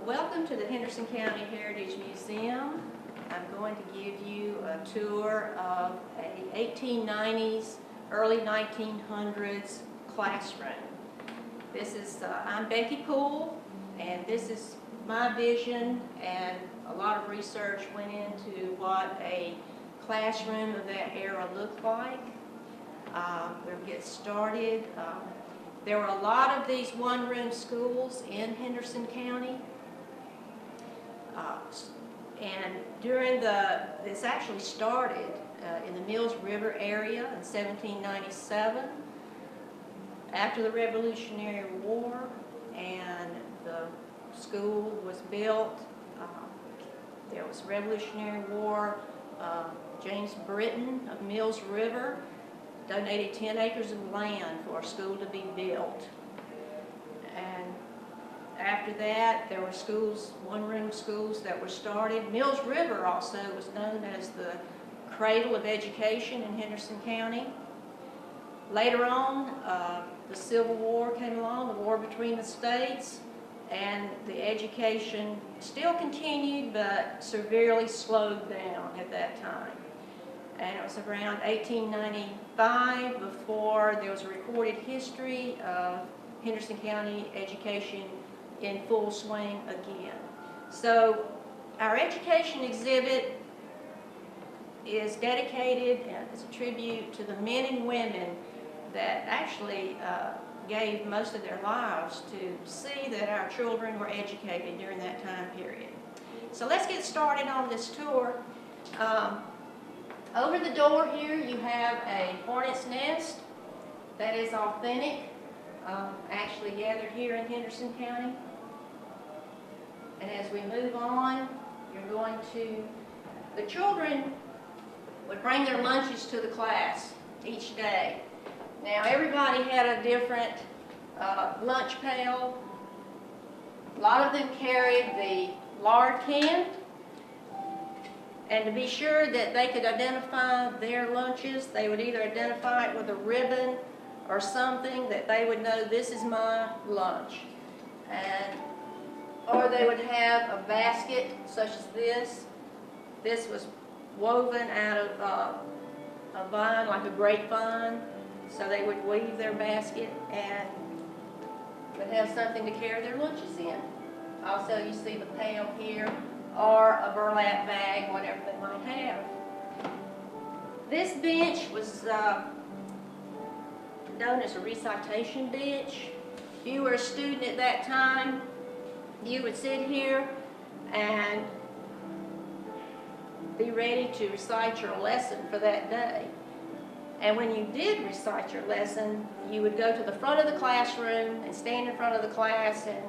Welcome to the Henderson County Heritage Museum. I'm going to give you a tour of a 1890s, early 1900s classroom. I'm Becky Poole, and this is my vision, and a lot of research went into what a classroom of that era looked like. We'll get started. There were a lot of these one-room schools in Henderson County. And this actually started in the Mills River area in 1797 after the Revolutionary War, and the school was built. There was Revolutionary War. James Britton of Mills River donated 10 acres of land for a school to be built. And after that, there were schools, one-room schools that were started. Mills River also was known as the cradle of education in Henderson County. Later on, the Civil War came along, the war between the states, and the education still continued but severely slowed down at that time. And it was around 1895 before there was a recorded history of Henderson County education in full swing again. So our education exhibit is dedicated as a tribute to the men and women that actually gave most of their lives to see that our children were educated during that time period. So let's get started on this tour. Over the door here you have a hornet's nest that is authentic, actually gathered here in Henderson County. And as we move on, the children would bring their lunches to the class each day. Now everybody had a different lunch pail. A lot of them carried the lard can. And to be sure that they could identify their lunches, they would either identify it with a ribbon or something that they would know, this is my lunch. Or they would have a basket such as this. This was woven out of a vine, like a grapevine. So they would weave their basket and would have something to carry their lunches in. Also, you see the pail here, or a burlap bag, whatever they might have. This bench was known as a recitation bench. If you were a student at that time, you would sit here and be ready to recite your lesson for that day. And when you did recite your lesson, you would go to the front of the classroom and stand in front of the class and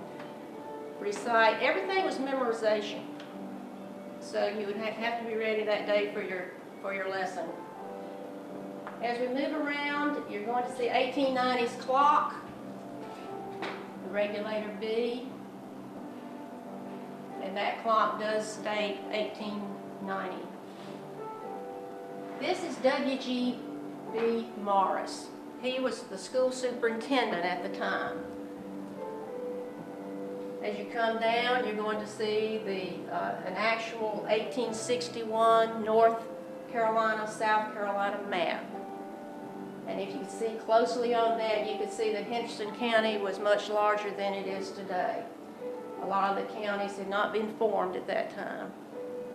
recite. Everything was memorization. So you would have to be ready that day for your lesson. As we move around, you're going to see 1890s clock, the regulator B, and that clock does state 1890. This is W.G.B. Morris. He was the school superintendent at the time. As you come down, you're going to see an actual 1861 North Carolina, South Carolina map. And if you can see closely on that, you can see that Henderson County was much larger than it is today. A lot of the counties had not been formed at that time.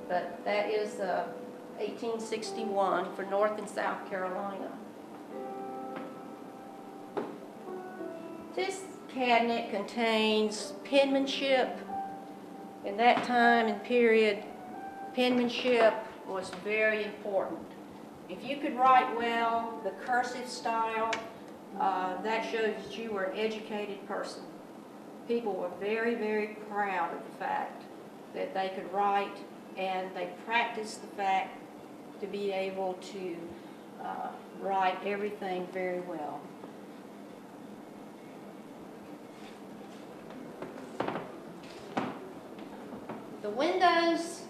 But that is 1861 for North and South Carolina. This cabinet contains penmanship. In that time and period, penmanship was very important. If you could write well, the cursive style, that shows that you were an educated person. People were very, very proud of the fact that they could write, and they practiced the fact to be able to write everything very well. The windows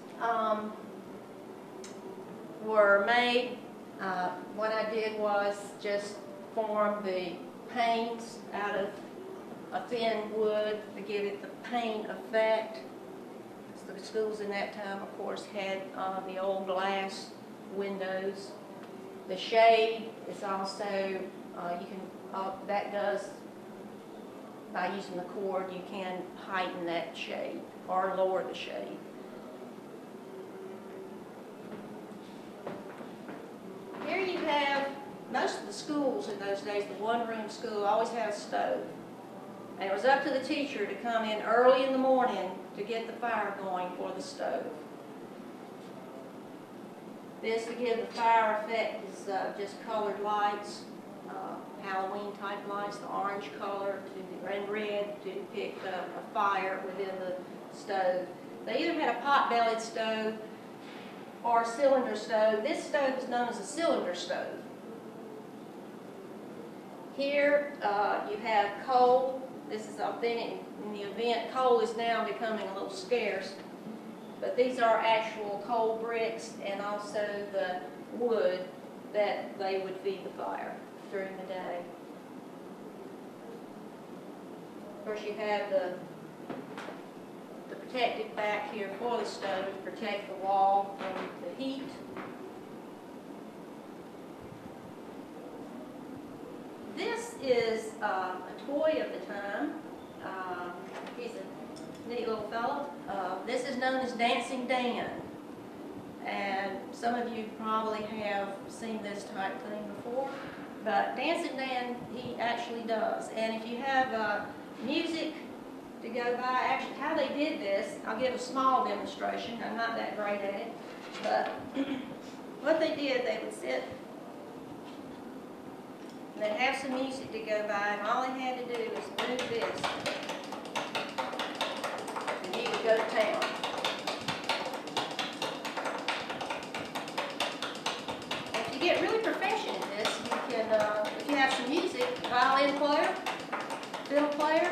were made, what I did was just form the panes out of a thin wood to give it the paint effect. the schools in that time, of course, had the old glass windows. The shade is also, you can, that does, by using the cord, you can heighten that shade or lower the shade. Here you have, most of the schools in those days, the one-room school, always had a stove. And it was up to the teacher to come in early in the morning to get the fire going for the stove. This, to give the fire effect, is just colored lights, Halloween type lights, the orange color and red to depict a fire within the stove. They either had a pot-bellied stove or a cylinder stove. This stove is known as a cylinder stove. Here you have coal. This is authentic in the event. Coal is now becoming a little scarce, but these are actual coal bricks and also the wood that they would feed the fire during the day. Of course, you have the protective back here for the stove to protect the wall from the heat. This is a toy of the time. He's a neat little fellow. This is known as Dancing Dan. And some of you probably have seen this type thing before. But Dancing Dan, he actually does. And if you have music to go by, actually how they did this, I'll give a small demonstration. I'm not that great at it. But what they did, they would sit and they'd have some music to go by, and all they had to do was move this, and he would go to town. If you get really proficient at this, you can, if you have some music, violin player, fiddle player,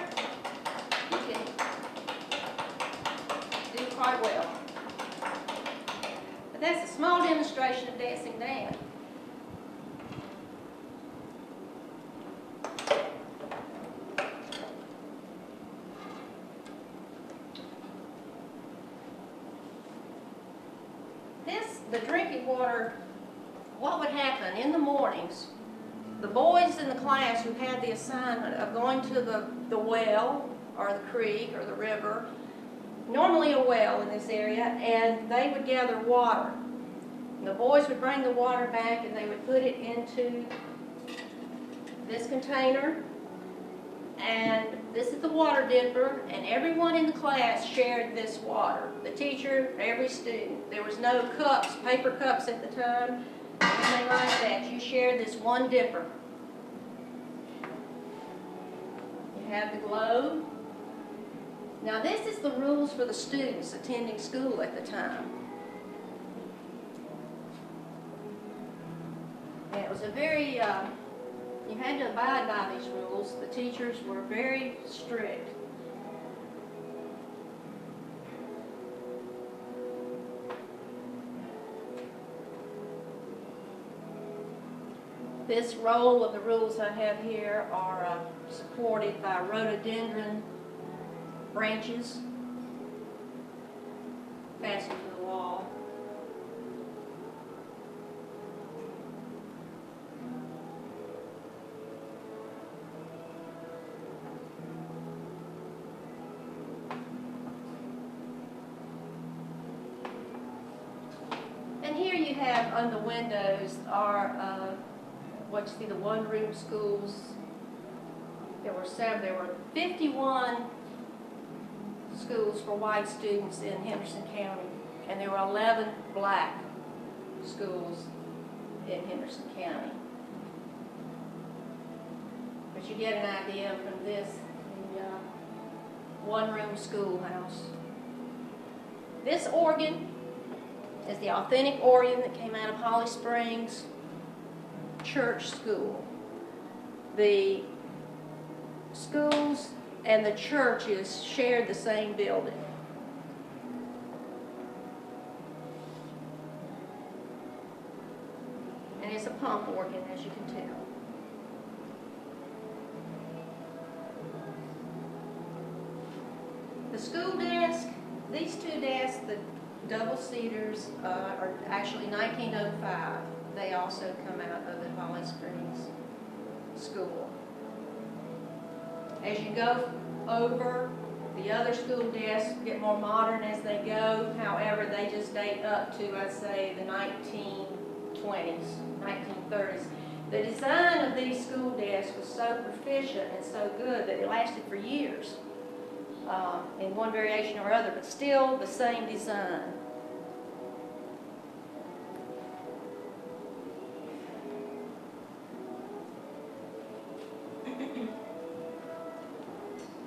you can do quite well. But that's a small demonstration of Dancing Dan. The drinking water, what would happen in the mornings, the boys in the class who had the assignment of going to the well or the creek or the river, normally a well in this area, and they would gather water. And the boys would bring the water back and they would put it into this container, and this is the water dipper, and everyone in the class shared this water. The teacher, every student. There was no cups, paper cups at the time, anything like that. You shared this one dipper. You have the globe. Now this is the rules for the students attending school at the time. And it was a very, you had to abide by these rules. The teachers were very strict. This roll of the rules I have here are supported by rhododendron branches fastened to the wall. And here you have on the windows are what you see, the one-room schools. There were 51 schools for white students in Henderson County, and there were 11 black schools in Henderson County. But you get an idea from this, the one-room schoolhouse. This organ is the authentic organ that came out of Holly Springs Church School. The schools and the churches shared the same building. And it's a pump organ, as you can tell. The school desk These two desks, the double-seaters, are actually 1905. They also come out of the Holly Springs School. As you go over, the other school desks get more modern as they go. However, they just date up to, I'd say, the 1920s, 1930s. The design of these school desks was so proficient and so good that it lasted for years in one variation or other, but still the same design.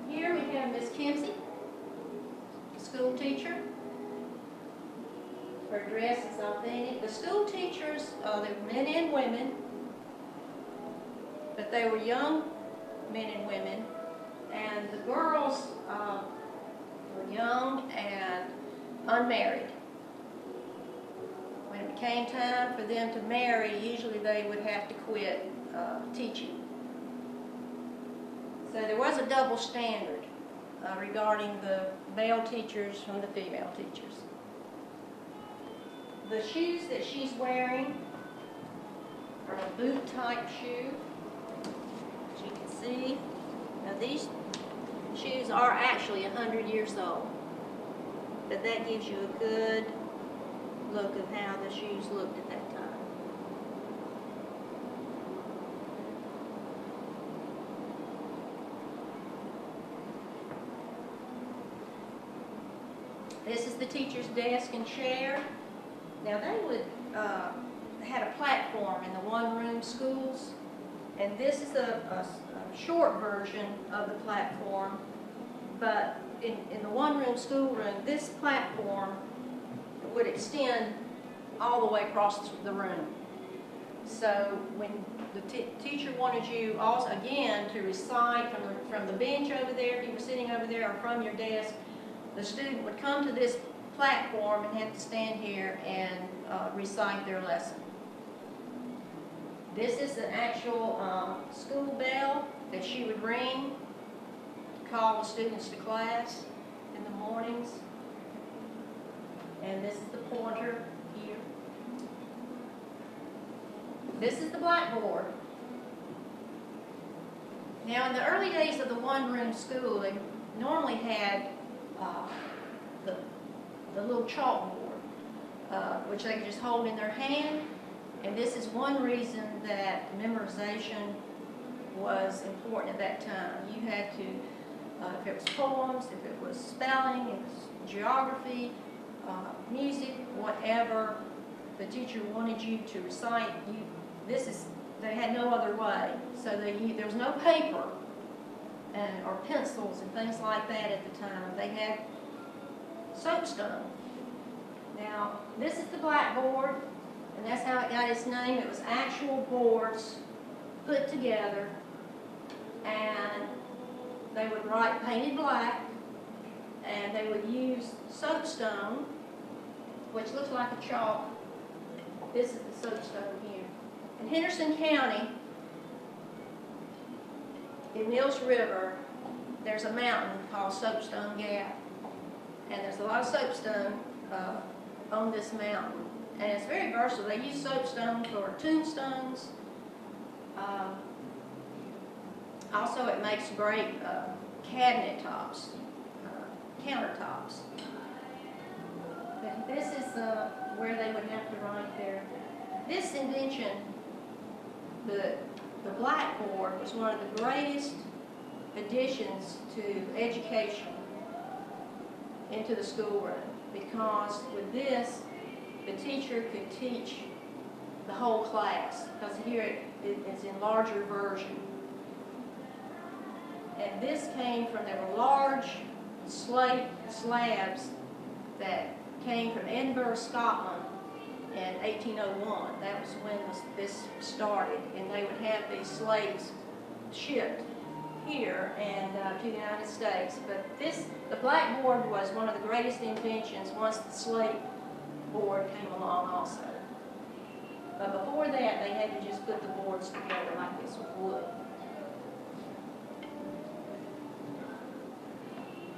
Here we have Miss Kimsey, school teacher. Her dress is authentic. The school teachers, they were men and women, but they were young men and women, and the girls were young and unmarried. When it came time for them to marry, usually they would have to quit teaching. So there was a double standard regarding the male teachers from the female teachers. The shoes that she's wearing are a boot-type shoe, as you can see. Now these shoes are actually 100 years old, but that gives you a good look of how the shoes looked at that time. This is the teacher's desk and chair. Now they would had a platform in the one-room schools, and this is a short version of the platform, but in the one-room schoolroom, this platform would extend all the way across the room. So when the teacher wanted you also, again, to recite from the bench over there, if you were sitting over there, or from your desk, the student would come to this platform and have to stand here and recite their lesson. This is an actual school bell that she would ring to call the students to class in the mornings. And this is the pointer here. This is the blackboard. Now, in the early days of the one-room school, they normally had the little chalkboard, which they could just hold in their hand. And this is one reason that memorization was important at that time. You had to, if it was poems, if it was spelling, if it was geography, music, whatever the teacher wanted you to recite, they had no other way. So there was no paper or pencils and things like that at the time. They had soapstone. Now, this is the blackboard, and that's how it got its name. It was actual boards put together, and they would write painted black, and they would use soapstone, which looks like a chalk. This is the soapstone here. In Henderson County, in Mills River, there's a mountain called Soapstone Gap, and there's a lot of soapstone on this mountain. And it's very versatile. They use soapstone for tombstones. Also, it makes great cabinet tops, countertops. But this is where they would have to write there. This invention, the blackboard, was one of the greatest additions to education into the schoolroom, because with this, the teacher could teach the whole class, because here it's in larger version. And this came from, there were large slate slabs that came from Edinburgh, Scotland in 1801. That was when this started, and they would have these slates shipped here and to the United States. But the blackboard was one of the greatest inventions once the slate board came along also. But before that, they had to just put the boards together like this with wood.